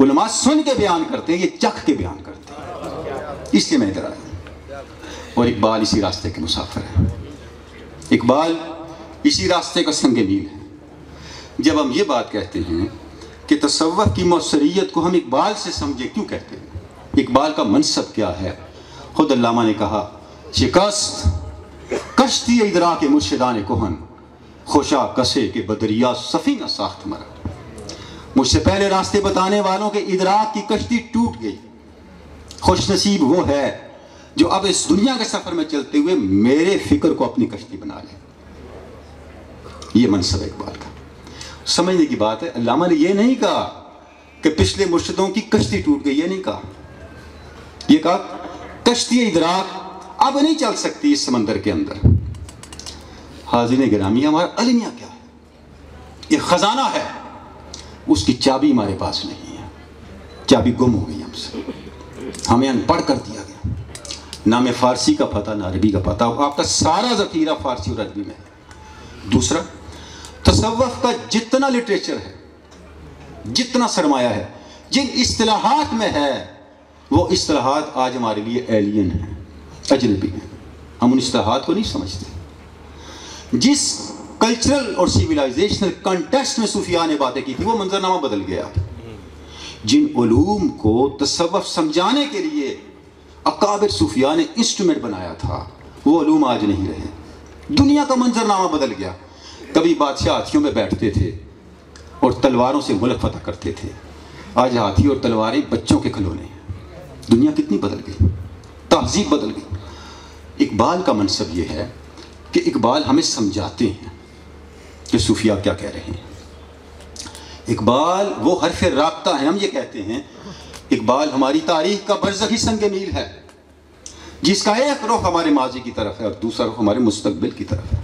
علماء سن کے بیان کرتے ہیں، یہ چکھ کے بیان کرتے ہیں، اس لیے میں ادھر آیا۔ اور اقبال اسی راستے کے مسافر ہے، اقبال اسی راستے کا سنگ میل ہے۔ جب ہم یہ بات کہتے ہیں کہ تصوف کی مؤثریت کو ہم اقبال سے سمجھے، کیوں کہتے ہیں؟ اقبال کا منصب کیا ہے؟ خود علامہ نے کہا، شکست کشتی ادراک مرشدان کہن، خوشا کسے کے بدریا سفینہ ساخت مرا۔ مجھ سے پہلے راستے بتانے والوں کے ادراک کی کشتی ٹوٹ گئی، خوش نصیب وہ ہے جو اب اس دنیا کے سفر میں چلتے ہوئے میرے فکر کو اپنی کشتی بنا لے۔ یہ منصب ہے اقبال کا۔ سمجھنے کی بات ہے، علامہ نے یہ نہیں کہا کہ پچھلے مرشدوں کی کشتی ٹوٹ گئی، یہ نہیں کہا، یہ کہا کشتی ادراک اب نہیں چل سکتی اس سمندر کے اندر۔ حاضرین گرامی، ہمارا المیہ کیا ہے؟ یہ خزانہ ہے، اس کی چابی ہمارے پاس نہیں ہے، چابی گم ہو گئی ہم سے، ہمیں ان پڑھ کر دیا گیا، نہ ہمیں فارسی کا پتہ نہ عربی کا پتہ، آپ کا سارا ذخیرہ فارسی اور عربی میں ہے۔ دوسرا، تصوف کا جتنا لٹریچر ہے، جتنا سرمایہ ہے، جن اصطلاحات میں ہے، وہ اصطلاحات آج ہمارے لیے ایلین ہیں، اجنبی ہیں، ہم ان اصطلاحات کو نہیں سمجھتے۔ جس کلچرل اور سیولائزیشنل کنٹیکسٹ میں صوفیاء نے باتیں کی تھی، وہ منظرنامہ بدل گیا۔ جن علوم کو تصوف سمجھانے کے لیے اکابر صوفیاء نے انسٹرومنٹ بنایا تھا، وہ علوم آج نہیں رہے، دنیا کا منظرنامہ بدل گیا۔ کبھی بادشاہ ہاتھیوں میں بیٹھتے تھے اور تلواروں سے ملک فتح کرتے تھے، آج ہاتھی اور تلواریں بچوں کے کھلونے ہیں۔ دنیا کتنی بدل گئی، تہذیب بدل گئی۔ اقبال کا منصب یہ ہے کہ اقبال ہمیں سمجھاتے ہیں کہ صوفیاء کیا کہہ رہے ہیں۔ اقبال وہ حرف رابطہ ہیں، ہم یہ کہتے ہیں اقبال ہماری تاریخ کا برزخی سنگ میل ہے، جس کا ایک رخ ہمارے ماضی کی طرف ہے اور دوسرا رخ ہمارے مستقبل کی طرف ہے۔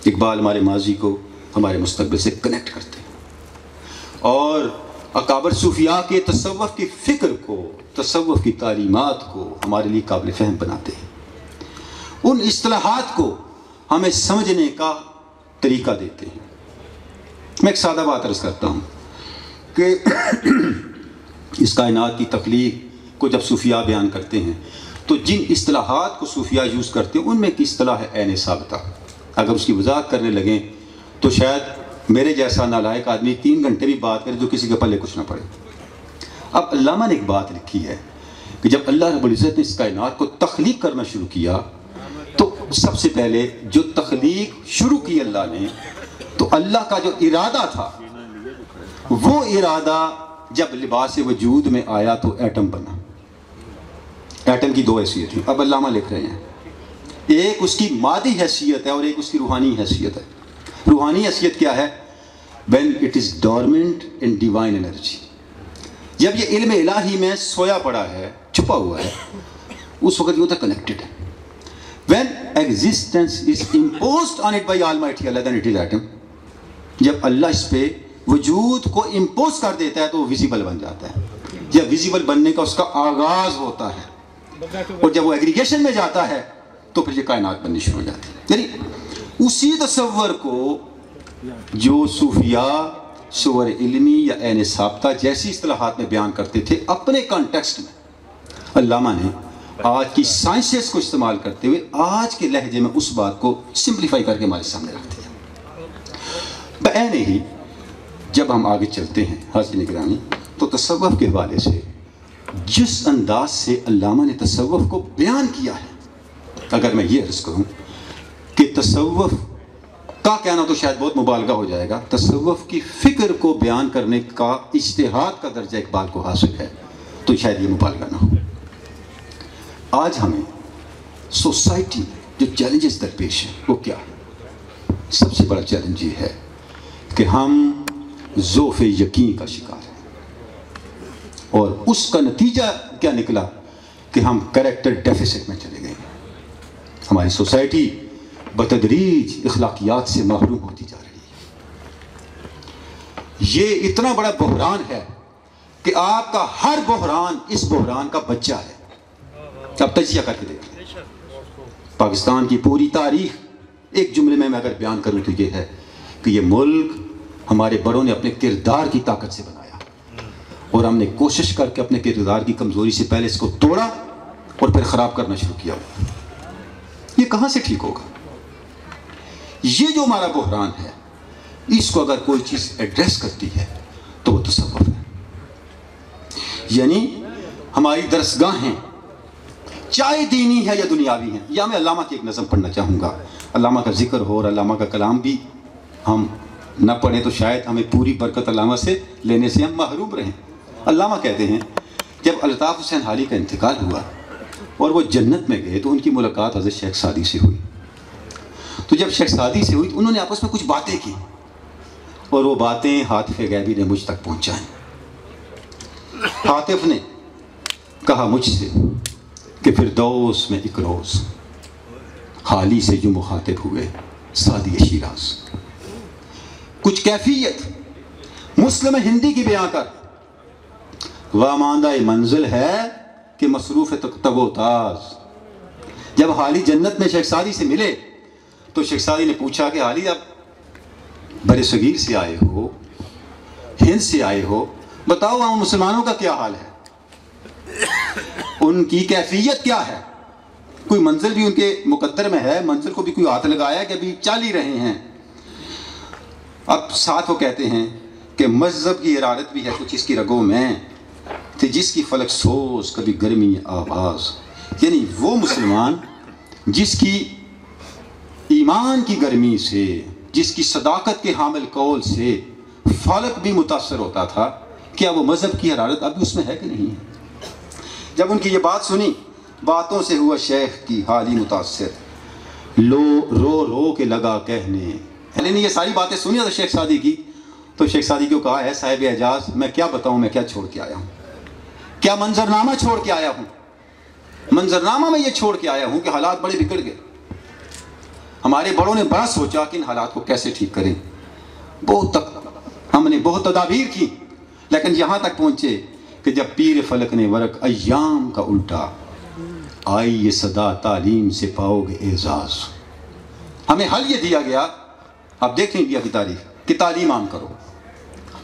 اقبال ہمارے ماضی کو ہمارے مستقبل سے کنیکٹ کرتے ہیں، اور اکابر صوفیاء کے تصوف کی فکر کو، تصوف کی تعلیمات کو ہمارے لیے قابل فہم بناتے ہیں، ان اصطلاحات کو ہمیں سمجھنے کا طریقہ دیتے ہیں۔ میں ایک سادہ بات عرض کرتا ہوں کہ اس کائنات کی تخلیق کو جب صوفیاء بیان کرتے ہیں تو جن اصطلاحات کو صوفیاء یوز کرتے ہیں ان میں کی اصطلاح ہے عین ثابتہ۔ اگر اس کی وضاحت کرنے لگیں تو شاید میرے جیسا نالائق آدمی 3 گھنٹے بھی بات کرے جو کسی کے پلے کچھ نہ پڑے۔ اب علامہ نے ایک بات لکھی ہے کہ جب اللہ رب العزت نے اس کائنات کو تخلیق کرنا شروع کیا تو سب سے پہلے جو تخلیق شروع کی اللہ نے، تو اللہ کا جو ارادہ تھا، وہ ارادہ جب لباس وجود میں آیا تو ایٹم بنا۔ ایٹم کی 2 حیثیت ہیں، اب علامہ لکھ رہے ہیں، ایک اس کی مادی حیثیت ہے اور ایک اس کی روحانی حیثیت ہے۔ روحانی حیثیت کیا ہے؟ when it is dormant in divine energy، جب یہ علم الہی میں سویا پڑا ہے، چھپا ہوا ہے، اس وقت یہ ہوتا ہے کنیکٹڈ ہے۔ when existence is imposed on it by Almighty Allah, then it is atom۔ جب اللہ اس پہ وجود کو امپوز کر دیتا ہے تو وہ ویزیبل بن جاتا ہے۔ جب ویزیبل بننے کا اس کا آغاز ہوتا ہے اور جب وہ ایگریگیشن میں جاتا ہے تو پھر یہ کائنات بننی شروع ہو جاتی ہے۔ یعنی اسی تصور کو جو صوفیاء صور علمی یا عین ثابتہ جیسی اصطلاحات میں بیان کرتے تھے اپنے کانٹیکسٹ میں، علامہ نے آج کی سائنسز کو استعمال کرتے ہوئے آج کے لہجے میں اس بات کو سمپلیفائی کر کے ہمارے سامنے رکھتے ہیں۔ بعین ہی جب ہم آگے چلتے ہیں حاضرین گرامی، تو تصوف کے حوالے سے جس انداز سے علامہ نے تصوف کو بیان کیا ہے، اگر میں یہ عرض کروں کہ تصوف کا کہنا تو شاید بہت مبالغہ ہو جائے گا، تصوف کی فکر کو بیان کرنے کا اجتہاد کا درجہ اقبال کو حاصل ہے، تو شاید یہ مبالغہ نہ ہو۔ آج ہمیں سوسائٹی میں جو چیلنجز درپیش ہیں وہ کیا ہے؟ سب سے بڑا چیلنج یہ ہے کہ ہم ضعف یقین کا شکار ہیں، اور اس کا نتیجہ کیا نکلا کہ ہم کریکٹر ڈیفیسٹ میں چلے گئے۔ ہماری سوسائٹی بتدریج اخلاقیات سے محروم ہوتی جا رہی ہے۔ یہ اتنا بڑا بحران ہے کہ آپ کا ہر بحران اس بحران کا بچہ ہے۔ اب تجزیہ کر کے دیکھیں پاکستان کی پوری تاریخ، ایک جملے میں اگر بیان کروں تو یہ ہے کہ یہ ملک ہمارے بڑوں نے اپنے کردار کی طاقت سے بنایا، اور ہم نے کوشش کر کے اپنے کردار کی کمزوری سے پہلے اس کو توڑا اور پھر خراب کرنا شروع کیا. یہ کہاں سے ٹھیک ہوگا؟ یہ جو ہمارا بحران ہے، اس کو اگر کوئی چیز ایڈریس کرتی ہے تو وہ تصوف ہے. یعنی ہماری درسگاہیں چاہے دینی ہے یا دنیاوی ہیں. یا میں علامہ کی ایک نظم پڑھنا چاہوں گا. علامہ کا ذکر ہو اور علامہ کا کلام بھی ہم نہ پڑھیں تو شاید ہمیں پوری برکت علامہ سے لینے سے ہم محروم رہیں. علامہ کہتے ہیں جب الطاف حسین حالی کا انتقال ہوا اور وہ جنت میں گئے تو ان کی ملاقات حضرت شیخ سعدی سے ہوئی. تو جب شیخ سعدی سے ہوئی تو انہوں نے آپس میں کچھ باتیں کی اور وہ باتیں حاطف غیبی نے مجھ تک پہنچائیں. حاطف نے کہا مجھ سے کہ فردوس میں ایک روز حالی سے جو مخاطب ہوئے سعدی شیراز، کچھ کیفیت مسلم ہندی کی بیان کر، واماندہ منزل ہے کہ مصروف تب و تاز. جب حالی جنت میں شیخ سعدی سے ملے تو شیخ سعدی نے پوچھا کہ حالی اب بر صغیر سے آئے ہو، ہند سے آئے ہو، بتاؤ وہاں مسلمانوں کا کیا حال ہے، ان کی کیفیت کیا ہے؟ کوئی منزل بھی ان کے مقدر میں ہے، منزل کو بھی کوئی ہاتھ لگایا کہ ابھی چل ہی رہے ہیں. اب ساتھ وہ کہتے ہیں کہ مذہب کی حرارت بھی ہے کچھ اس کی رگوں میں، تھی جس کی فلک سوز کبھی گرمی آواز. یعنی وہ مسلمان جس کی ایمان کی گرمی سے، جس کی صداقت کے حامل قول سے فلک بھی متاثر ہوتا تھا، کیا وہ مذہب کی حرارت اب بھی اس میں ہے کہ نہیں ہے؟ جب ان کی یہ بات سنی، باتوں سے ہوا شیخ کی حالی متاثر، رو رو کے لگا کہنے. نے یہ ساری باتیں سنی تو شیخ سعدی کی، تو شیخ سعدی کو کہا ہے صاحب اعجاز میں کیا بتاؤں میں کیا چھوڑ کے آیا ہوں، کیا منظرنامہ چھوڑ کے آیا ہوں. منظرنامہ میں یہ چھوڑ کے آیا ہوں کہ حالات بڑے بگڑ گئے. ہمارے بڑوں نے بڑا سوچا کہ ان حالات کو کیسے ٹھیک کریں. ہم نے بہت تدابیر کی، لیکن یہاں تک پہنچے کہ جب پیر فلک نے ورق ایام کا الٹا، آئی یہ صدا تعلیم سے پاؤ گے اعزاز. ہمیں حل یہ دیا گیا، آپ دیکھیں انڈیا کی تاریخ، کہ تعلیم عام کرو.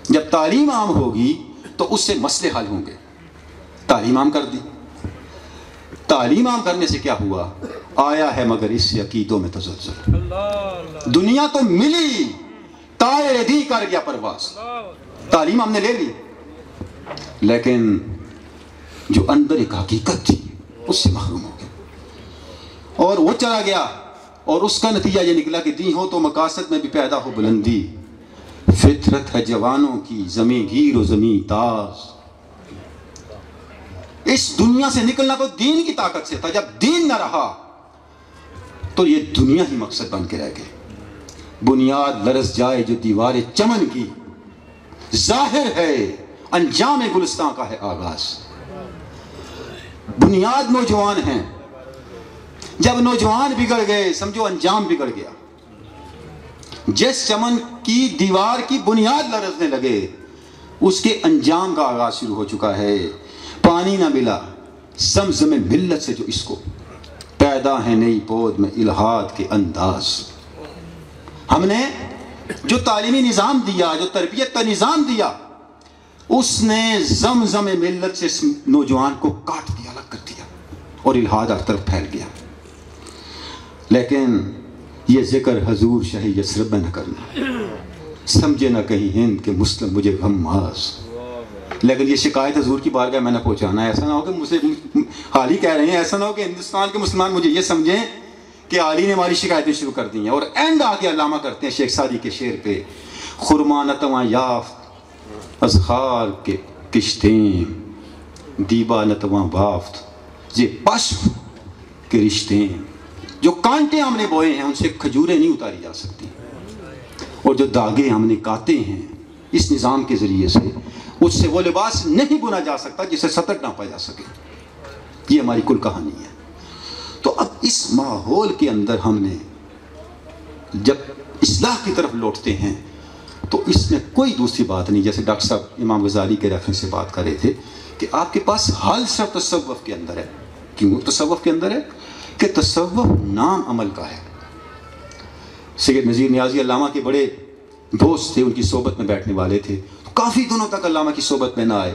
جب تعلیم عام ہوگی تو اس سے مسئلے حل ہوں گے. تعلیم عام کر دی. تعلیم عام کرنے سے کیا ہوا؟ آیا ہے مگر اس سے عقیدوں میں تزلزل. دنیا تو ملی، طائر دی کر گیا پرواز. تعلیم ہم نے لے لی، لیکن جو اندر ایک حقیقت تھی اس سے محروم ہو گیا اور وہ چلا گیا. اور اس کا نتیجہ یہ نکلا کہ دی ہو تو مقاصد میں بھی پیدا ہو بلندی، فطرت ہے جوانوں کی زمیں گیر و زمیں تاز. اس دنیا سے نکلنا تو دین کی طاقت سے تھا. جب دین نہ رہا تو یہ دنیا ہی مقصد بن کے رہ گئے. بنیاد لرز جائے جو دیوار چمن کی، ظاہر ہے انجام گلستان کا ہے آغاز. بنیاد نوجوان ہیں، جب نوجوان بگڑ گئے سمجھو انجام بگڑ گیا. جس چمن کی دیوار کی بنیاد لرزنے لگے اس کے انجام کا آغاز شروع ہو چکا ہے. پانی نہ ملا زمزم ملت سے جو اس کو، پیدا ہے نئی پود میں الہاد کے انداز. ہم نے جو تعلیمی نظام دیا، جو تربیت کا نظام دیا، اس نے زمزم ملت سے نوجوان کو کاٹ دیا، الگ کر دیا اور الہاد ہر طرف پھیل گیا. لیکن یہ ذکر حضور شاہ یثرب میں نہ کرنا، سمجھے نہ کہیں ہند کے مسلم مجھے غماز. لیکن یہ شکایت حضور کی بارگاہ میں نہ پہنچانا. ایسا نہ ہو کہ مجھے حالی کہہ رہے ہیں، ایسا نہ ہو کہ ہندوستان کے مسلمان مجھے یہ سمجھیں کہ حالی نے ہماری شکایتیں شروع کر دی ہیں. اور اینڈ آ کے علامہ کرتے ہیں شیخ سعدی کے شعر پہ، خرما نتواں یافت از خار کے کشتیں، دیبا نتواں بافت یہ پشم کے رشتے. جو کانٹے ہم نے بوئے ہیں ان سے کھجوریں نہیں اتاری جا سکتی، اور جو داغے ہم نے کاتے ہیں اس نظام کے ذریعے سے، اس سے وہ لباس نہیں بنا جا سکتا جسے سطر ناپا جا سکے. یہ ہماری کل کہانی ہے. تو اب اس ماحول کے اندر ہم نے جب اصلاح کی طرف لوٹتے ہیں تو اس میں کوئی دوسری بات نہیں. جیسے ڈاکٹر صاحب امام غزالی کے ریفرنس سے بات کر رہے تھے کہ آپ کے پاس حل صرف تصوف کے اندر ہے. کیوں تصوف کے اندر ہے؟ کہ تصوف نام عمل کا ہے. سید نذیر نیازی علامہ کے بڑے دوست تھے، ان کی صحبت میں بیٹھنے والے تھے. کافی دنوں تک علامہ کی صحبت میں نہ آئے.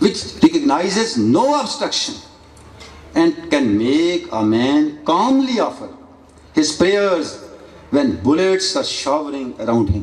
which recognizes no obstruction and can make a man calmly offer his prayers when bullets are showering around him।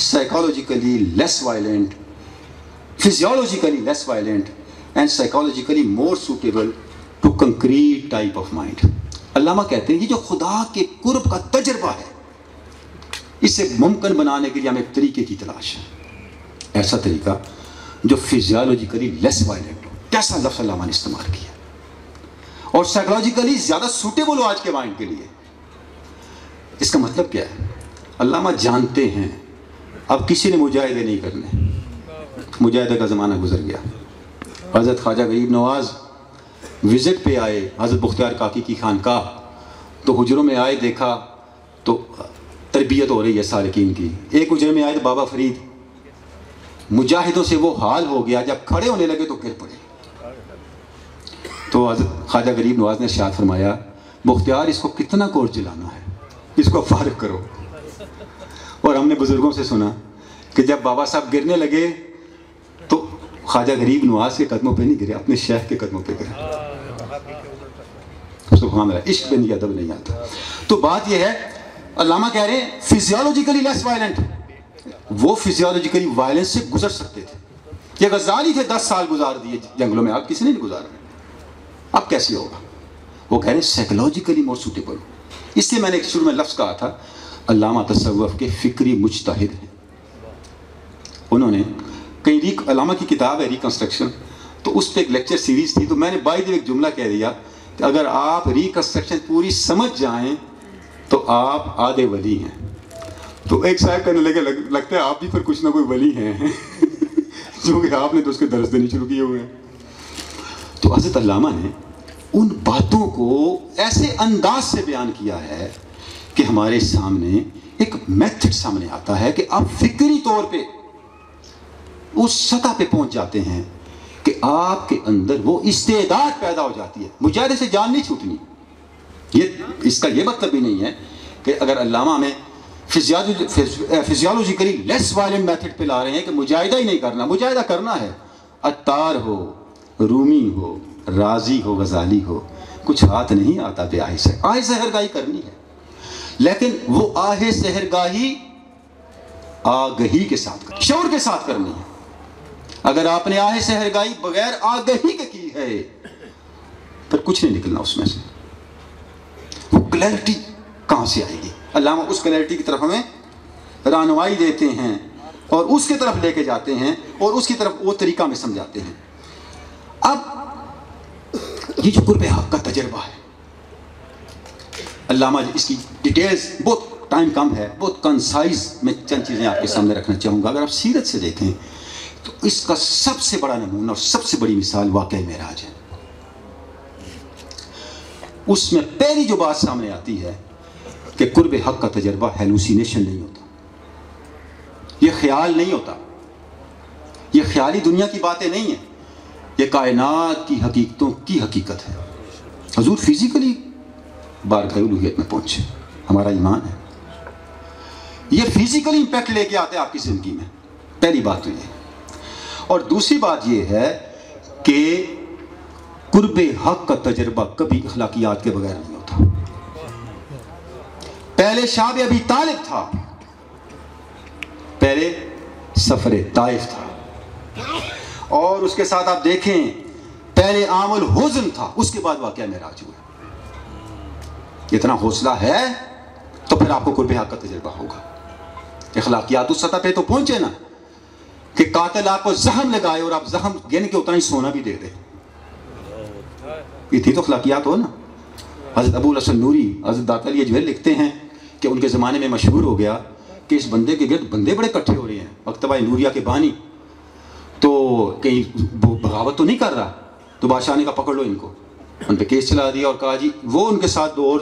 psychologically less violent, physiologically less violent and psychologically more suitable to concrete type of mind। علامہ کہتے ہیں یہ جو خدا کے قرب کا تجربہ ہے، اسے ممکن بنانے کے لیے ہمیں ایک طریقے کی تلاش ہے، ایسا طریقہ جو فزیالوجیکلی لیس وائلنٹ ہو۔ کیسا لفظ علامہ نے استعمال کیا اور سائیکولوجیکلی زیادہ سوٹیبل ہو آج کے مائنڈ کے لیے۔ اس کا مطلب کیا ہے؟ علامہ جانتے ہیں اب کسی نے مجاہدے نہیں کرنے، مجاہدے کا زمانہ گزر گیا۔ حضرت خواجہ غریب نواز وزٹ پہ آئے حضرت بختیار کاکی کی خانقاہ، تو حجروں میں آئے، دیکھا تو تربیت ہو رہی ہے سالکین کی۔ ایک حجرے میں آئے تو بابا فرید، مجاہدوں سے وہ حال ہو گیا جب کھڑے ہونے لگے تو گر پڑے۔ تو حضرت خواجہ غریب نواز نے ارشاد فرمایا بختیار اس کو کتنا کورس جلانا ہے، اس کو فارغ کرو۔ اور ہم نے بزرگوں سے سنا کہ جب بابا صاحب گرنے لگے تو خواجہ غریب نواز کے قدموں پہ نہیں گرے، اپنے شیخ کے قدموں پہ گرے۔ سبحان اللہ، عشق بن ادب نہیں آتا۔ تو بات یہ ہے، علامہ کہہ رہے ہیں فزیالوجیکلی لیس وائلنٹ، وہ فزیالوجیکلی وائلنس سے گزر سکتے تھے۔ یہ غزالی تھے 10 سال گزار دیے جنگلوں میں، آپ کسی نے نہیں گزارا، اب کیسے ہوگا؟ وہ کہہ رہے ہیں سائیکولوجیکلی مور سوٹیبل۔ اس لیے میں نے ایک شروع میں لفظ کہا تھا علامہ تصوف کے فکری مجتہد ہیں۔ انہوں نے کہیں علامہ کی کتاب ہے ریکنسٹرکشن، تو اس پہ ایک لیکچر سیریز تھی، تو میں نے بائی ایک جملہ کہہ دیا کہ اگر آپ ریکنسٹرکشن پوری سمجھ جائیں تو آپ آدھے ولی ہیں۔ تو ایک صاحب کہنے لگے لگتا ہے آپ بھی پھر کچھ نہ کوئی ولی ہیں کیونکہ آپ نے تو اس کے درس دینے شروع کیے ہوئے ہیں۔ تو حضرت علامہ نے ان باتوں کو ایسے انداز سے بیان کیا ہے کہ ہمارے سامنے ایک میتھڈ سامنے آتا ہے کہ آپ فکری طور پہ اس سطح پہ پہنچ جاتے ہیں کہ آپ کے اندر وہ استعداد پیدا ہو جاتی ہے۔ مجاہدے سے جان نہیں چھوٹنی، اس کا یہ مطلب بھی نہیں ہے کہ اگر علامہ میں فزیالوجیکلی لیس وائلنٹ میتھڈ پہ لا رہے ہیں کہ مجاہدہ ہی نہیں کرنا، مجاہدہ کرنا ہے۔ عطار ہو، رومی ہو، رازی ہو، غزالی ہو، کچھ ہاتھ نہیں آتا بے آہ سے، آہ سحرگاہی کرنی ہے، لیکن وہ آہ سحرگاہی آگہی کے ساتھ، شعور کے ساتھ کرنی ہے۔ اگر آپ نے آہ سحرگاہی بغیر آگہی کے کی ہے پھر کچھ نہیں نکلنا اس میں سے۔ وہ کلیرٹی کہاں سے آئے گی؟ علامہ اس کلیرٹی کی طرف ہمیں رہنمائی دیتے ہیں اور اس کی طرف لے کے جاتے ہیں اور اس کی طرف وہ طریقہ میں سمجھاتے ہیں۔ اب یہ جو قرب حق کا تجربہ ہے، علامہ اس کی ڈیٹیلز، بہت ٹائم کم ہے، بہت کنسائز میں چند چیزیں آپ کے سامنے رکھنا چاہوں گا۔ اگر آپ سیرت سے دیکھیں تو اس کا سب سے بڑا نمونہ اور سب سے بڑی مثال واقعہ معراج ہے۔ اس میں پہلی جو بات سامنے آتی ہے کہ قرب حق کا تجربہ ہیلوسینیشن نہیں ہوتا، یہ خیال نہیں ہوتا، یہ خیالی دنیا کی باتیں نہیں ہیں، یہ کائنات کی حقیقتوں کی حقیقت ہے۔ حضور فزیکلی بارگاہ الوہیت میں پہنچے، ہمارا ایمان ہے، یہ فزیکلی امپیکٹ لے کے آتے ہیں آپ کی زندگی میں، پہلی بات تو یہ۔ اور دوسری بات یہ ہے کہ قرب حق کا تجربہ کبھی اخلاقیات کے بغیر نہیں ہوتا۔ پہلے شعب ابی طالب تھا، پہلے سفر طائف تھا، اور اس کے ساتھ آپ دیکھیں پہلے عام الحزن تھا، اس کے بعد واقعہ معراج ہوا۔ اتنا حوصلہ ہے تو پھر آپ کو قرب حق کا تجربہ ہوگا۔ اخلاقیات اس سطح پہ تو پہنچے نا کہ قاتل آپ کو زخم لگائے اور آپ زخم گن کے اتنا ہی سونا بھی دے دے، یہ تھی تو اخلاقیات ہو نا۔ حضرت ابو الحسن نوری، حضرت داتا علی اجویل لکھتے ہیں کہ ان کے زمانے میں مشہور ہو گیا کہ اس بندے کے گرد بندے بڑے اکٹھے ہو رہے ہیں، مکتبہ نوریہ کے بانی، تو کہیں بغاوت تو نہیں کر رہا، تو بادشاہ نے کہا پکڑ لو ان کو، ان پہ کیس چلا دیا اور کہا جی وہ ان کے ساتھ 2 اور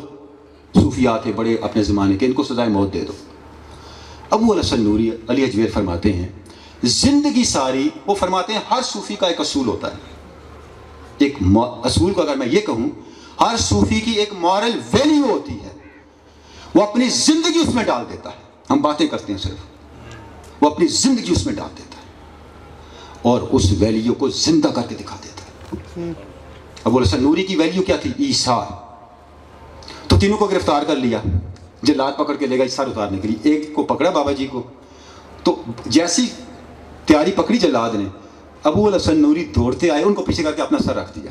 صوفیات تھے بڑے اپنے زمانے کے، ان کو سزائے موت دے دو۔ ابو الحسن نوری علی اجویل فرماتے ہیں زندگی ساری، وہ فرماتے ہیں ہر صوفی کا ایک اصول ہوتا ہے، ایک اصول کو اگر میں یہ کہوں، ہر صوفی کی ایک مورل ویلیو ہوتی ہے، وہ اپنی زندگی اس میں ڈال دیتا ہے، ہم باتیں کرتے ہیں صرف، وہ اپنی زندگی اس میں ڈال دیتا ہے اور اس ویلیو کو زندہ کر کے دکھا دیتا ہے۔ ابو الحسن نوری کی ویلیو کیا تھی؟ ایثار۔ تو تینوں کو گرفتار کر لیا، جلاد پکڑ کے لے گا ایثار اتارنے کے لیے، ایک کو پکڑا بابا جی کو، تو جیسی تیاری پکڑی جلاد نے، ابو الحسن نوری دوڑتے آئے، ان کو پیچھے کر کے اپنا سر رکھ دیا،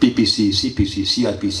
PPC, CPC, CRPC,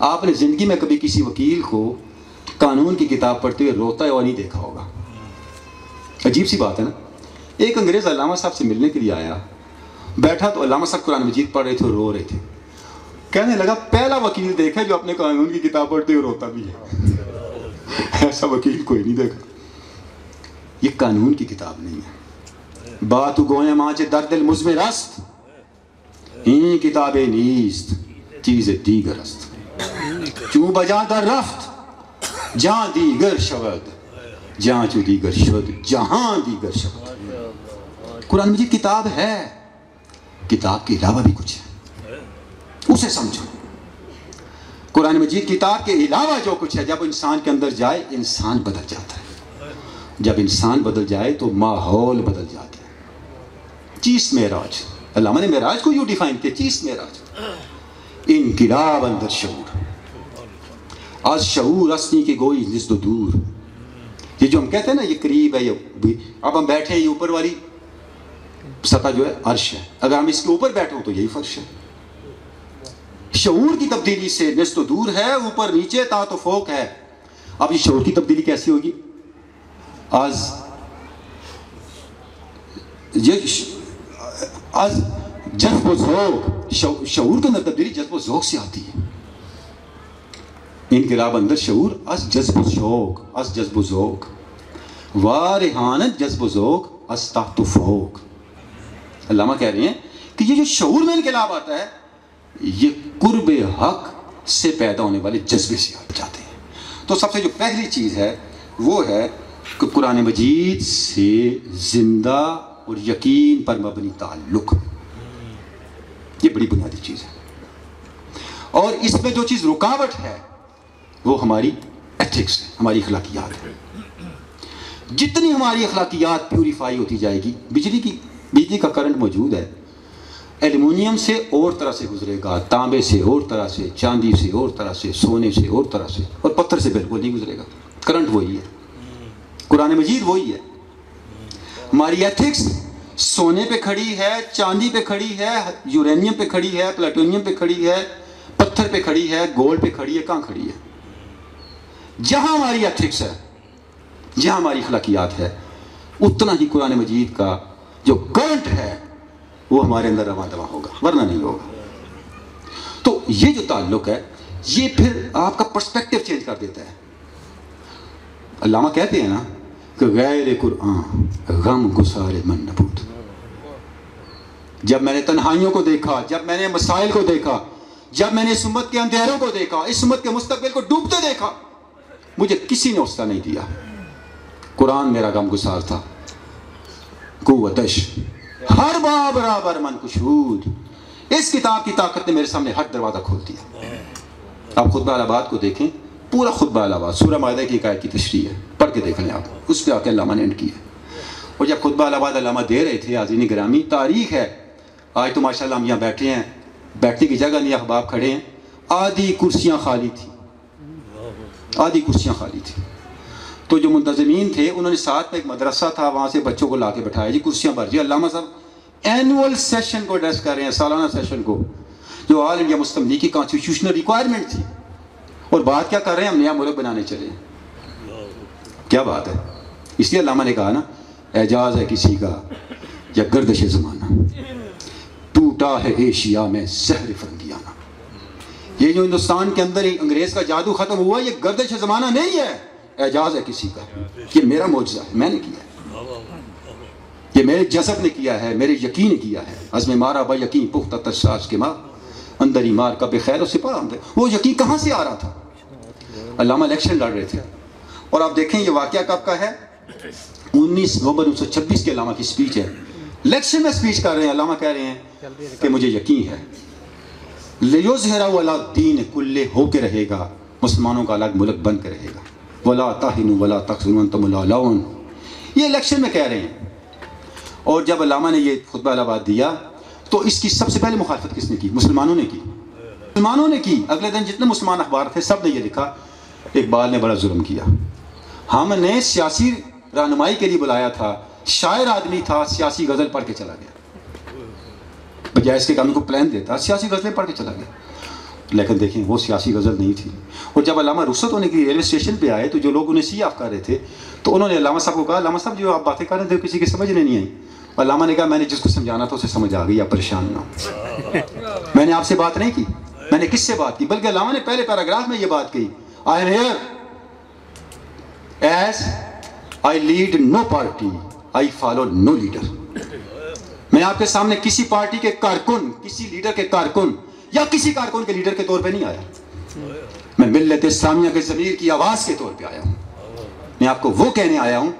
آپ نے زندگی میں کبھی کسی وکیل کو قانون کی کتاب پڑھتے ہوئے روتا ہے اور نہیں دیکھا ہوگا. عجیب سی بات ہے نا. ایک انگریز علامہ صاحب سے ملنے کے لیے آیا, بیٹھا تو علامہ صاحب قرآن مجید پڑھ رہے تھے اور رو رہے تھے. کہنے لگا پہلا وکیل دیکھا جو اپنے قانون کی کتاب پڑھتے ہوئے روتا بھی ہے. ایسا وکیل کوئی نہیں دیکھا. یہ قانون کی کتاب نہیں ہے. بات گوئیں ماں درد المزم رست این کتاب نیست چیز دیگر است چون بجا در رفت جہاں دیگر شود جہاں چو دیگر شد جہاں دیگر شود. قرآن مجید کتاب ہے, کتاب کے علاوہ بھی کچھ ہے, اسے سمجھو. قرآن مجید کتاب کے علاوہ جو کچھ ہے, جب انسان کے اندر جائے انسان بدل جاتا ہے. جب انسان بدل جائے تو ماحول بدل جاتا ہے. چیس معراج, علامہ نے معراج کو یوں ڈیفائن کیا, چیس معراج انقلاب اندر شعور, از شعور اسنی کے گوئی نزد و دور. یہ جو ہم کہتے ہیں نا یہ قریب ہے, یہ اب ہم بیٹھے ہیں, یہ اوپر والی سطح جو ہے عرش ہے, اگر ہم اس کے اوپر بیٹھے ہوں تو یہی فرش ہے. شعور کی تبدیلی سے نزد و دور ہے, اوپر نیچے تا تو فوق ہے. اب یہ شعور کی تبدیلی کیسی ہوگی؟ از جذب و ذوق, شعور کے اندر تبدیلی جذب و ذوق سے آتی ہے. انقلاب اندر شعور از جذب و شوق, از جذب و ذوق, وارحانت جذب و ذوق از تحت و فوق. علامہ کہہ رہے ہیں کہ یہ جو شعور میں انقلاب آتا ہے یہ قرب حق سے پیدا ہونے والے جذبے سے جاتے ہیں. تو سب سے جو پہلی چیز ہے وہ ہے کہ قرآن مجید سے زندہ اور یقین پر مبنی تعلق, یہ بڑی بنیادی چیز ہے. اور اس میں جو چیز رکاوٹ ہے وہ ہماری ایتھکس ہے, ہماری اخلاقیات ہے. جتنی ہماری اخلاقیات پیوریفائی ہوتی جائے گی, بجلی کا کرنٹ موجود ہے, ایلومینیم سے اور طرح سے گزرے گا, تانبے سے اور طرح سے, چاندی سے اور طرح سے, سونے سے اور طرح سے, اور پتھر سے بالکل نہیں گزرے گا. کرنٹ وہی ہے, قرآن مجید وہی ہے. ہماری ایتھکس سونے پہ کھڑی ہے, چاندی پہ کھڑی ہے, یورینیم پہ کھڑی ہے, پلاٹونیم پہ کھڑی ہے, پتھر پہ کھڑی ہے, گولڈ پہ کھڑی ہے. کہاں کھڑی ہے؟ جہاں ہماری ایتھکس ہے, جہاں ہماری اخلاقیات ہے, اتنا ہی قرآن مجید کا جو کرنٹ ہے وہ ہمارے اندر رواں دواں ہوگا, ورنہ نہیں ہوگا. تو یہ جو تعلق ہے یہ پھر آپ کا پرسپیکٹیو چینج کر دیتا ہے. علامہ کہتے ہیں نا کہ غیر قرآن غم گسار من نبود. جب میں نے تنہائیوں کو دیکھا, جب میں نے مسائل کو دیکھا, جب میں نے اس امت کے اندھیروں کو دیکھا, اس امت کے مستقبل کو ڈوبتے دیکھا, مجھے کسی نے حوصلہ نہیں دیا. قرآن میرا غم گسار تھا. قوتش ہر باب برابر من کشود, اس کتاب کی طاقت نے میرے سامنے ہر دروازہ کھول دیا. آپ خطبہ الہباد کو دیکھیں, پورا خطبہ الہباد سورہ مائدہ کی ایک آیت کی تشریح ہے, پڑھ کے دیکھ لیں آپ, اس پہ آ کے علامہ نے اینڈ کی ہے. اور جب خطبہ الہباد علامہ دے رہے تھے, حاضرین گرامی, تاریخ ہے, آج تو ماشاءاللہ ہم یہاں بیٹھے ہیں, بیٹھنے کی جگہ نہیں, احباب کھڑے ہیں, آدھی کرسیاں خالی تھی, آدھی کرسیاں خالی تھی. تو جو منتظمین تھے انہوں نے ساتھ میں ایک مدرسہ تھا, وہاں سے بچوں کو لا کے بٹھایا, جی کرسیاں بھر. جی علامہ صاحب اینول سیشن کو ایڈریس کر رہے ہیں, سالانہ سیشن کو, جو آل انڈیا مسلم لیگ کی کانسٹیٹیوشنل ریکوائرمنٹ تھی, اور بات کیا کر رہے ہیں, ہم نیا ملک بنانے چلے ہیں. کیا بات ہے. اس لیے علامہ نے کہا نا, اعجاز ہے کسی کا یا گردش زمانہ, ٹوٹا ہے ایشیا میں زہر فرنگیانہ. یہ جو ہندوستان کے اندر انگریز کا جادو ختم ہوا, یہ گردش زمانہ نہیں ہے, اعجاز ہے کسی کا. یہ میرا معجزہ ہے, میں نے کیا ہے, یہ میرے جذب نے کیا ہے, میرے یقین نے کیا ہے. عزم مارا با یقین پختہ ترساز کے ماں اندر ہی مار کا بے خیر و سپاہ. وہ یقین کہاں سے آ رہا تھا؟ علامہ الیکشن لڑ رہے تھے, اور آپ دیکھیں یہ واقعہ کب کا ہے, 19 نومبر 1926 کے علامہ کی سپیچ ہے. الیکشن میں سپیچ کر رہے ہیں, علامہ کہہ رہے ہیں کہ مجھے یقین ہے لیظہرہ علی الدین کلہ ہو کے رہے گا, مسلمانوں کا الگ ملک بن کے رہے گا. ولا تہنوا ولا تحزنوا وانتم الاعلون, یہ الیکشن میں کہہ رہے ہیں. اور جب علامہ نے یہ خطبہ الہباد دیا تو اس کی سب سے پہلے مخالفت کس نے کی؟ مسلمانوں نے کی. مسلمانوں نے کی. اگلے دن جتنے مسلمان اخبار تھے سب نے یہ لکھا, اقبال نے بڑا ظلم کیا, ہم نے سیاسی رہنمائی کے لیے بلایا تھا, شاعر آدمی تھا, سیاسی غزل پڑھ کے چلا گیا, بجائے اس کے کام کو پلان دیتا, سیاسی غزلیں پڑھ کے چلا گیا. لیکن دیکھیں وہ سیاسی غزل نہیں تھی. اور جب علامہ رخصت ہونے کی ریلوے اسٹیشن پہ آئے تو جو لوگ انہیں سی آف کر رہے تھے تو انہوں نے علامہ صاحب کو کہا علامہ صاحب جو آپ باتیں کر رہے تھے کسی کی سمجھ نہیں آئی. علامہ نے کہا میں نے جس کو سمجھانا تھا اسے سمجھ آ گئی, آپ پریشان نہ ہو. میں نے آپ سے بات نہیں کی, میں نے کس سے بات کی, بلکہ علامہ نے پہلے پیراگراف میں یہ بات کہی, I am here as I lead no party, I follow no leader. میں آپ کے سامنے کسی پارٹی کے کارکن, کسی لیڈر کے کارکن یا کسی کارکن کے لیڈر کے طور پہ نہیں آیا. میں ملت اسلامیہ کے ضمیر کی آواز کے طور پہ آیا ہوں. میں آپ کو وہ کہنے آیا ہوں,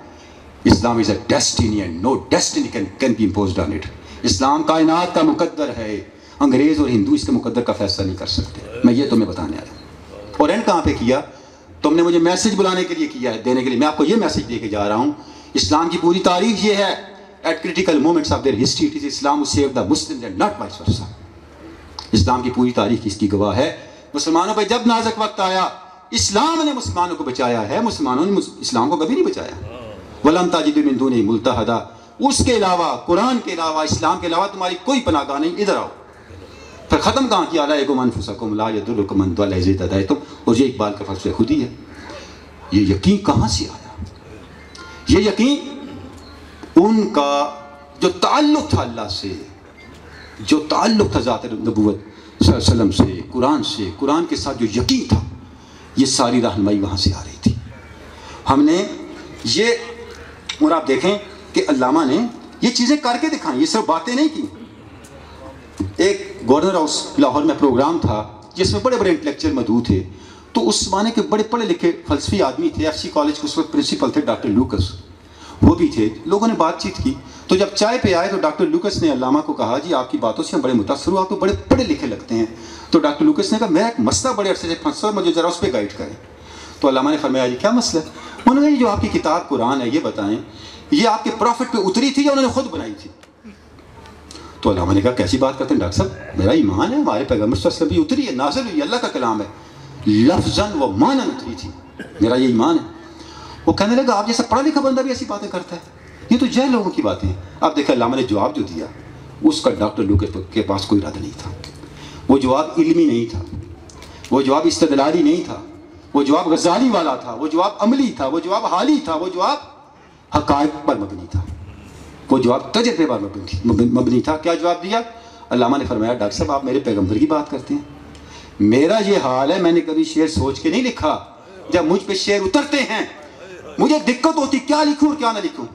اسلام is a destiny and no destiny can be imposed on it. اسلام کائنات کا مقدر ہے, انگریز اور ہندو اس کے مقدر کا فیصلہ نہیں کر سکتے. میں یہ تمہیں بتانے آیا ہوں. اور اینڈ کہاں پہ کیا, تم نے مجھے میسج بلانے کے لیے کیا ہے, دینے کے لیے. میں آپ کو یہ میسج دے کے جا رہا ہوں, اسلام کی پوری تاریخ یہ ہے, at critical moments of their history it is Islam who saved the Muslims and not vice versa. اسلام کی پوری تاریخ اس کی گواہ ہے. مسلمانوں پہ جب نازک وقت آیا اسلام نے مسلمانوں کو بچایا ہے, مسلمانوں نے اسلام کو کبھی نہیں بچایا. وَلَمْ تَجِدُ مِن دُونِهِ مُلْتَحَدًا, اس کے علاوہ, قرآن کے علاوہ, اسلام کے علاوہ تمہاری کوئی پناہ گاہ نہیں, ادھر آؤ. پھر ختم کہاں کیا, عَلَيْكُمْ أَنفُسَكُمْ لَا يَضُرُّكُمْ مَن ضَلَّ إِذَا اهْتَدَيْتُمْ. اور یہ اقبال کا فلسفہ خود ہی ہے. یہ یقین کہاں سے آیا؟ یہ یقین ان کا جو تعلق تھا اللہ سے, جو تعلق تھا ذات نبوت صلی اللہ علیہ وسلم سے, قرآن سے, قرآن کے ساتھ جو یقین تھا, یہ ساری رہنمائی وہاں سے آ رہی تھی. ہم نے یہ, اور آپ دیکھیں کہ علامہ نے یہ چیزیں کر کے دکھائیں, یہ سب باتیں نہیں کی. ایک گورنر ہاؤس لاہور میں پروگرام تھا جس میں بڑے بڑے انٹلیکچوئل موجود تھے. تو اس زمانے کے بڑے پڑھے لکھے فلسفی آدمی تھے, ایف سی کالج کے اس وقت پرنسپل تھے ڈاکٹر لوکس, وہ بھی تھے. لوگوں نے بات چیت کی تو جب چائے پہ آئے تو ڈاکٹر لوکس نے علامہ کو کہا جی آپ کی باتوں سے ہم بڑے متاثر ہوا, آپ تو بڑے پڑھے لکھے لگتے ہیں. تو ڈاکٹر لوکس نے کہا میرا ایک مسئلہ بڑے عرصے سے پھنسا, مجھے ذرا اس پہ گائیڈ کریں. تو علامہ نے فرمایا یہ کیا مسئلہ ہے؟ انہوں نے کہا یہ جو آپ کی کتاب قرآن ہے یہ بتائیں, یہ آپ کے پروفٹ پہ اتری تھی یا انہوں نے خود بنائی تھی؟ تو علامہ نے کہا کیسی بات کرتے ہیں ڈاکٹر صاحب, میرا ایمان ہے ہمارے پیغمبر صلی اللہ علیہ وسلم اتری ہے, نازل ہوئی, اللہ کا کلام ہے, لفظاً و معناً اتری تھی, میرا یہ ایمان ہے. وہ کہنے لگا آپ جیسا پڑھا لکھا بندہ بھی ایسی باتیں کرتا ہے, یہ تو جاہل لوگوں کی باتیں ہیں. آپ دیکھیں علامہ نے جواب جو دیا اس کا ڈاکٹر لوکس کے پاس کوئی ارادہ نہیں تھا. وہ جواب علمی نہیں تھا, وہ جواب استدلالی نہیں تھا, وہ جواب غزالی والا تھا, وہ جواب عملی تھا, وہ جواب حالی تھا, وہ جواب حقائق پر مبنی تھا, وہ جواب تجربے پر مبنی تھا. کیا جواب دیا؟ علامہ نے فرمایا ڈاکٹر صاحب آپ میرے پیغمبر کی بات کرتے ہیں, میرا یہ حال ہے, میں نے کبھی شعر سوچ کے نہیں لکھا. جب مجھ پہ شعر اترتے ہیں مجھے دقت ہوتی کیا لکھوں اور کیا نہ لکھوں.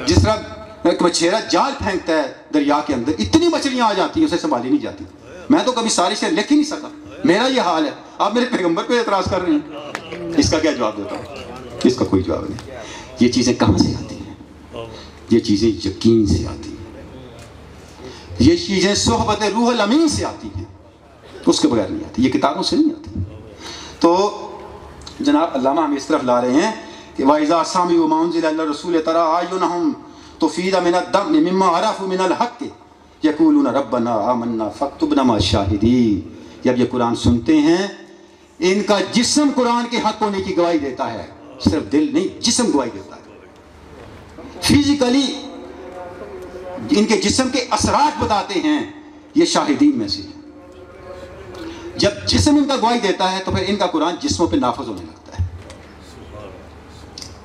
جس طرح ایک مچھیرا جال پھینکتا ہے دریا کے اندر, اتنی مچھلیاں آ جاتی ہیں اسے سنبھالی نہیں جاتی. میں تو کبھی ساری شعر لکھ ہی نہیں سکا, میرا یہ حال ہے. آپ میرے پیغمبر پہ اعتراض کر رہے ہیں, اس کا کیا جواب دیتا ہوں؟ اس کا کوئی جواب نہیں. یہ چیزیں کہاں سے آتی ہیں؟ یہ چیزیں یقین سے آتی ہیں, یہ چیزیں صحبت روح الامین سے آتی ہیں, اس کے بغیر نہیں آتی, یہ کتابوں سے نہیں آتی. تو جناب علامہ ہم اس طرف لا رہے ہیں کہ وَإِذَا سَمِعُوا مَا أُنزِلَ إِلَى الرَّسُولِ تَرَىٰ أَعْيُنَهُمْ تَفِيضُ مِنَ الدَّمْعِ مِمَّا عَرَفُوا مِنَ الْحَقِّ يَقُولُونَ رَبَّنَا آمَنَّا فَاكْتُبْنَا مَعَ الشَّاهِدِينَ. جب یہ قرآن سنتے ہیں ان کا جسم قرآن کے حق ہونے کی گواہی دیتا ہے, صرف دل نہیں, جسم گواہی دیتا ہے. فزیکلی ان کے جسم کے اثرات بتاتے ہیں, یہ شاہدین میں سے ہیں. جب جسم ان کا گواہی دیتا ہے تو پھر ان کا قرآن جسموں پہ نافذ ہونے لگتا ہے.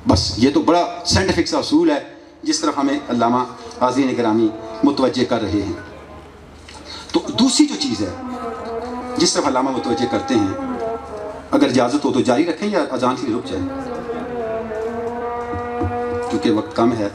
بس یہ تو بڑا سائنٹیفک سا اصول ہے جس طرف ہمیں علامہ حاضرین گرامی متوجہ کر رہے ہیں. تو دوسری جو چیز ہے جس طرف علامہ متوجہ کرتے ہیں, اگر اجازت ہو تو جاری رکھیں یا اذان کے لیے رک جائیں کیونکہ وقت کم ہے.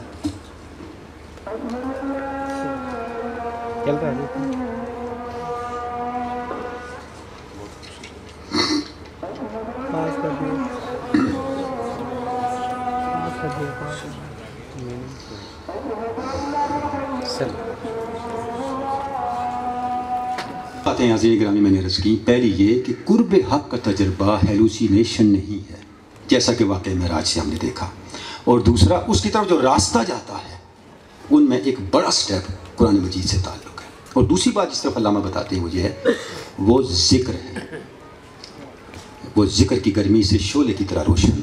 باتیں حاضرین گرامی میں نے عرض کی. پہلی یہ کہ قرب حق کا تجربہ ہیلوسینیشن نہیں ہے جیسا کہ واقعہ معراج سے ہم نے دیکھا, اور دوسرا اس کی طرف جو راستہ جاتا ہے ان میں ایک بڑا سٹیپ قرآن مجید سے تعلق ہے. اور دوسری بات جس طرف علامہ بتاتے ہیں وہ یہ ہے, وہ ذکر ہے, وہ ذکر کی گرمی سے شعلے کی طرح روشن,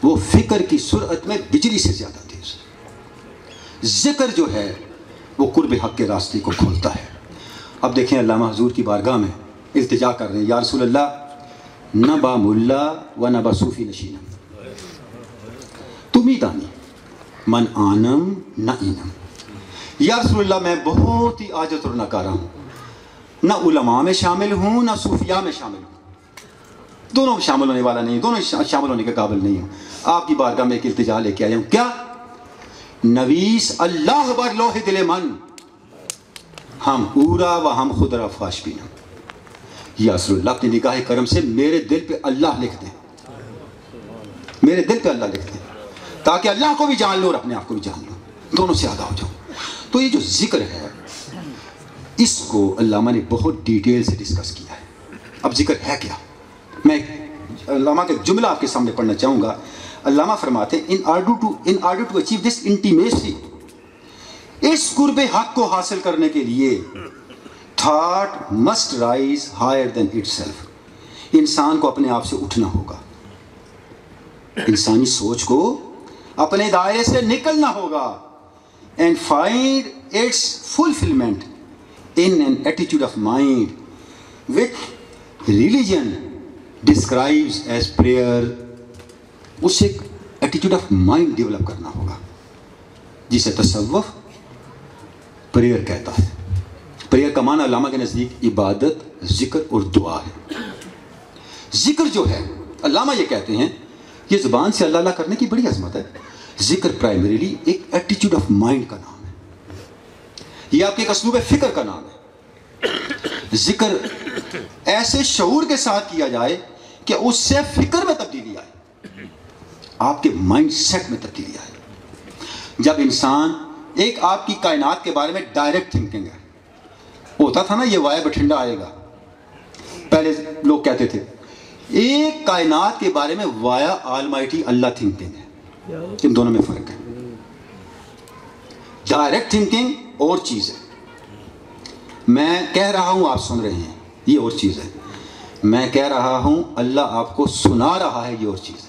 وہ فکر کی سرعت میں بجلی سے زیادہ تیز. ذکر جو ہے وہ قرب حق کے راستے کو کھولتا ہے. اب دیکھیں علامہ حضور کی بارگاہ میں التجا کر رہے ہیں، یا رسول اللہ نہ با ملا و نہ با صوفی نشینم، تم ہی دانی من آنم نہ اینم. یا رسول اللہ میں بہت ہی عاجز اور ناکارہ ہوں، نہ علماء میں شامل ہوں نہ صوفیاء میں شامل ہوں، دونوں میں شامل ہونے والا نہیں ہوں، دونوں شامل ہونے کے قابل نہیں ہوں. آپ کی بارگاہ میں ایک التجا لے کے آیا ہوں، کیا؟ نویس اللہ بر لوح دل من ہم اورا و ہم خدرا فاش پینا. یا رسول اللہ اپنی نگاہ کرم سے میرے دل پہ اللہ لکھ دیں، میرے دل پہ اللہ لکھ دیں، تاکہ اللہ کو بھی جان لو اور اپنے آپ کو بھی جان لو، دونوں سے آگاہ ہو جاؤ. تو یہ جو ذکر ہے اس کو علامہ نے بہت ڈیٹیل سے ڈسکس کیا ہے. اب ذکر ہے کیا؟ میں علامہ کا جملہ آپ کے سامنے پڑھنا چاہوں گا. علامہ فرماتے ہیں in order to achieve this intimacy، اس قرب حق کو حاصل کرنے کے لیے thought must rise higher than itself، انسان کو اپنے آپ سے اٹھنا ہوگا، انسانی سوچ کو اپنے دائرے سے نکلنا ہوگا and find its fulfillment in an attitude of mind which religion describes as prayer. اسے ایک ایٹیٹیوڈ آف مائنڈ ڈیولپ کرنا ہوگا جسے تصوف پریئر کہتا ہے. پریئر کا معنی علامہ کے نزدیک عبادت، ذکر اور دعا ہے. ذکر جو ہے علامہ یہ کہتے ہیں یہ زبان سے اللہ اللہ کرنے کی بڑی عظمت ہے. ذکر پرائمریلی ایک ایٹیٹیوڈ آف مائنڈ کا نام ہے، یہ آپ کے ایک اسلوب فکر کا نام ہے. ذکر ایسے شعور کے ساتھ کیا جائے کہ اس سے فکر میں تبدیلی آئے، آپ کے مائنڈ سیٹ میں تبدیلی آئے. جب انسان ایک آپ کی کائنات کے بارے میں ڈائریکٹ تھنکنگ ہے، ہوتا تھا نا یہ وائے بٹھنڈا آئے گا، پہلے لوگ کہتے تھے ایک کائنات کے بارے میں وایا آلمائٹی اللہ تھنکنگ ہے. ان دونوں میں فرق ہے. ڈائریکٹ تھنکنگ اور چیز ہے، میں کہہ رہا ہوں آپ سن رہے ہیں یہ اور چیز ہے، میں کہہ رہا ہوں اللہ آپ کو سنا رہا ہے یہ اور چیز ہے،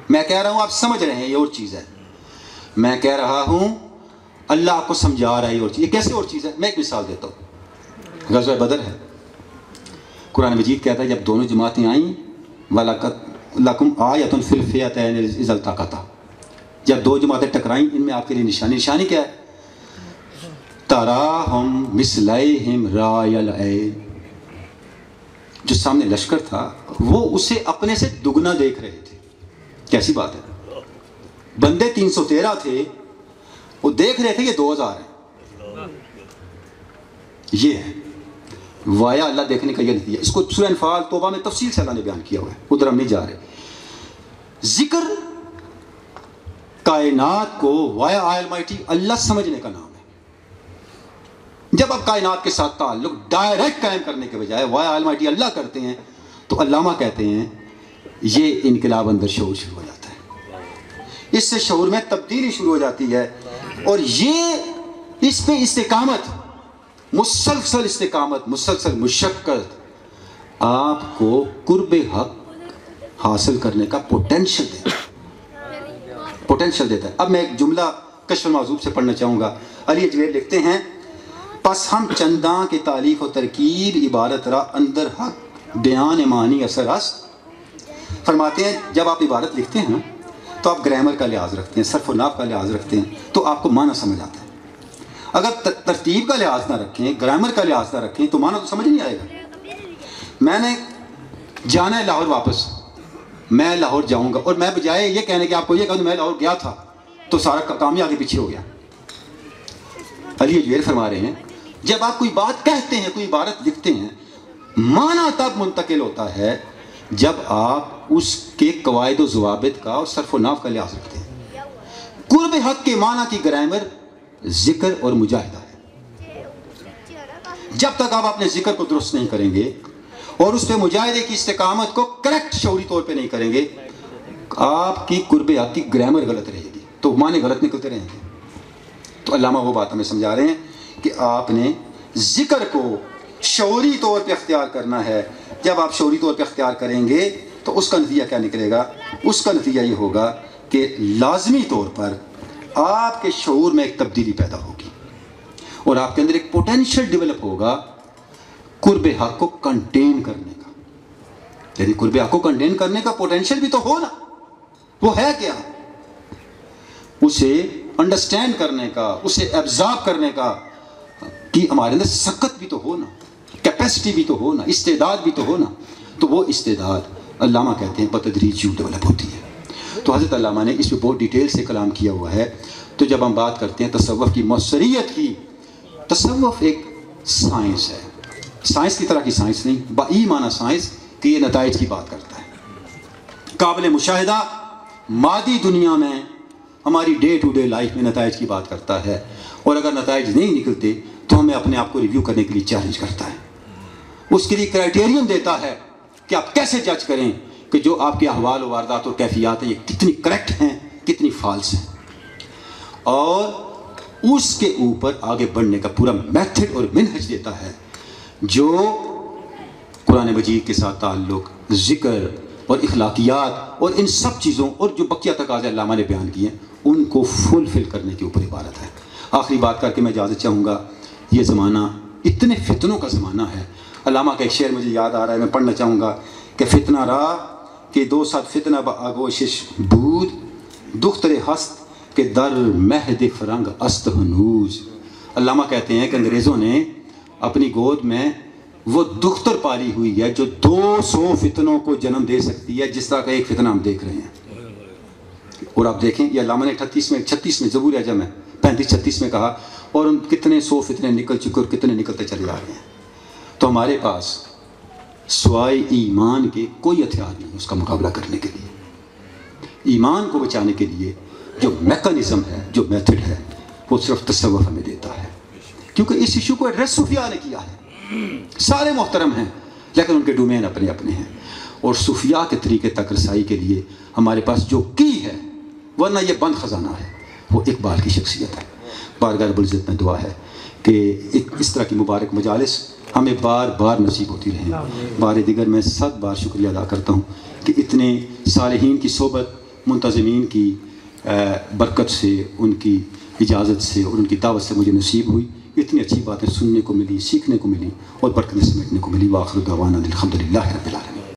میں کہہ رہا ہوں آپ سمجھ رہے ہیں یہ اور چیز ہے، میں کہہ رہا ہوں اللہ آپ کو سمجھا رہا ہے یہ اور چیز. یہ کیسے اور چیز ہے؟ میں ایک مثال دیتا ہوں. غزوہ بدر ہے، قرآن مجید کہتا ہے جب دونوں جماعتیں آئیں وَلَكُمْ آیَةٌ فِي الْفِئَتَيْنِ إِذَا الْتَقَتَا، جب دو جماعتیں ٹکرائیں ان میں آپ کے لیے نشانی کیا ہے؟ تَرَاهُمْ مِثْلَيْهِمْ رَأْيَ الْعَيْنِ، جو سامنے لشکر تھا وہ اسے اپنے سے دگنا دیکھ رہے تھے. کیسی بات ہے؟ بندے 313 تھے، وہ دیکھ رہے تھے یہ 2000 ہیں. یہ ہے وایا اللہ دیکھنے کا یہ نتیجہ. اس کو سورہ انفال توبہ میں تفصیل سے اللہ نے بیان کیا ہوا ہے، ادھر ہم نہیں جا رہے. ذکر کائنات کو وایا آلمائٹی اللہ سمجھنے کا نام ہے. جب آپ کائنات کے ساتھ تعلق ڈائریکٹ قائم کرنے کے بجائے وایا آلمائٹی اللہ کرتے ہیں تو علامہ کہتے ہیں یہ انقلاب اندر شعور شروع ہو جاتا ہے، اس سے شعور میں تبدیلی شروع ہو جاتی ہے. اور یہ اس پہ استقامت، مسلسل استقامت، مسلسل مشقت آپ کو قرب حق حاصل کرنے کا پوٹینشل دیتا ہے. اب میں ایک جملہ کشف المعذوب سے پڑھنا چاہوں گا. علی اجویر لکھتے ہیں پس ہم چنداں کی تالیف و ترکیب عبارت را اندر حق بیان معنی اثر است. فرماتے ہیں جب آپ عبارت لکھتے ہیں تو آپ گرامر کا لحاظ رکھتے ہیں، صرف و نحو کا لحاظ رکھتے ہیں تو آپ کو معنی سمجھ آتا ہے. اگر ترتیب کا لحاظ نہ رکھیں، گرامر کا لحاظ نہ رکھیں تو معنی تو سمجھ نہیں آئے گا. میں نے جانا ہے لاہور واپس، میں لاہور جاؤں گا اور میں بجائے یہ کہنے کہ آپ کو یہ کہوں میں لاہور گیا تھا تو سارا کام ہی آگے پیچھے ہو گیا. علی اجویر فرما رہے ہیں جب آپ کوئی بات کہتے ہیں، کوئی عبارت لکھتے ہیں، معنی تب منتقل ہوتا ہے جب آپ اس کے قواعد و ضوابط کا اور صرف و نحو کا لحاظ رکھتے ہیں. قرب حق کے معنی کی گرامر ذکر اور مجاہدہ ہے. جب تک آپ اپنے ذکر کو درست نہیں کریں گے اور اس پہ مجاہدے کی استقامت کو کریکٹ شعوری طور پہ نہیں کریں گے، آپ کی قرب حق کی گرامر غلط رہے گی تو معنی غلط نکلتے رہیں گے. تو علامہ وہ بات ہمیں سمجھا رہے ہیں کہ آپ نے ذکر کو شعوری طور پہ اختیار کرنا ہے. جب آپ شعوری طور پہ اختیار کریں گے تو اس کا نتیجہ کیا نکلے گا؟ اس کا نتیجہ یہ ہوگا کہ لازمی طور پر آپ کے شعور میں ایک تبدیلی پیدا ہوگی اور آپ کے اندر ایک پوٹینشل ڈیولپ ہوگا قرب حق کو کنٹین کرنے کا، یعنی قرب حق کو کنٹین کرنے کا پوٹینشیل بھی تو ہو نا، وہ ہے کیا؟ اسے انڈرسٹینڈ کرنے کا، اسے ایبزارب کرنے کا کہ ہمارے اندر سخت بھی تو ہو نا، کیپیسٹی بھی تو ہو نا، استعداد بھی تو ہو نا. تو وہ استعداد علامہ کہتے ہیں بتدریج ڈیولپ ہوتی ہے. تو حضرت علامہ نے اس پہ بہت ڈیٹیل سے کلام کیا ہوا ہے. تو جب ہم بات کرتے ہیں تصوف کی موثریت کی، تصوف ایک سائنس ہے، سائنس کی طرح کی سائنس نہیں، بائی معنی سائنس کہ یہ نتائج کی بات کرتا ہے، قابل مشاہدہ مادی دنیا میں ہماری ڈے ٹو ڈے لائف میں نتائج کی بات کرتا ہے. اور اگر نتائج نہیں نکلتے تو ہمیں اپنے آپ کو ریویو کرنے کے لیے چیلنج کرتا ہے، اس کے لیے کرائٹیرین دیتا ہے کہ آپ کیسے جج کریں کہ جو آپ کے احوال و واردات اور کیفیات ہیں یہ کتنی کریکٹ ہیں، کتنی فالس ہیں. اور اس کے اوپر آگے بڑھنے کا پورا میتھڈ اور منہج دیتا ہے جو قرآن مجید کے ساتھ تعلق، ذکر اور اخلاقیات اور ان سب چیزوں اور جو بقیہ تقاضے علامہ نے بیان کیے ہیں ان کو فلفل کرنے کے اوپر عبارت ہے. آخری بات کر کے میں اجازت چاہوں گا، یہ زمانہ اتنے فتنوں کا زمانہ ہے. علامہ کا ایک شعر مجھے یاد آ رہا ہے، میں پڑھنا چاہوں گا کہ فتنہ را کہ 200 فتنہ با آگوشش بود، دختر ہست کہ در مہد فرنگ است ہنوز. علامہ کہتے ہیں کہ انگریزوں نے اپنی گود میں وہ دختر پالی ہوئی ہے جو 200 فتنوں کو جنم دے سکتی ہے، جس طرح کا ایک فتنہ ہم دیکھ رہے ہیں. اور آپ دیکھیں یہ علامہ نے 36 میں زبور اعجم ہے 35-36 میں کہا، اور ان کتنے 100 فتنے نکل چکے اور کتنے نکلتے چلے آ رہے ہیں. تو ہمارے پاس سوائے ایمان کے کوئی ہتھیار نہیں اس کا مقابلہ کرنے کے لیے. ایمان کو بچانے کے لیے جو میکانزم ہے، جو میتھڈ ہے، وہ صرف تصوف ہمیں دیتا ہے. کیونکہ اس ایشو کو ایڈریس صوفیاء نے کیا ہے، سارے محترم ہیں لیکن ان کے ڈومین اپنے اپنے ہیں. اور صوفیاء کے طریقے تک رسائی کے لیے ہمارے پاس جو کی ہے، ورنہ یہ بند خزانہ ہے، وہ اقبال کی شخصیت ہے. بارگاہ رب العزت میں دعا ہے کہ اس طرح کی مبارک مجالس ہمیں بار بار نصیب ہوتی رہیں. بار دیگر میں 100 بار شکریہ ادا کرتا ہوں کہ اتنے صالحین کی صحبت، منتظمین کی برکت سے، ان کی اجازت سے اور ان کی دعوت سے مجھے نصیب ہوئی. اتنی اچھی باتیں سننے کو ملی، سیکھنے کو ملی اور برکتیں سمیٹنے کو ملی. وآخر دعوانا الحمدللہ رب العالمین.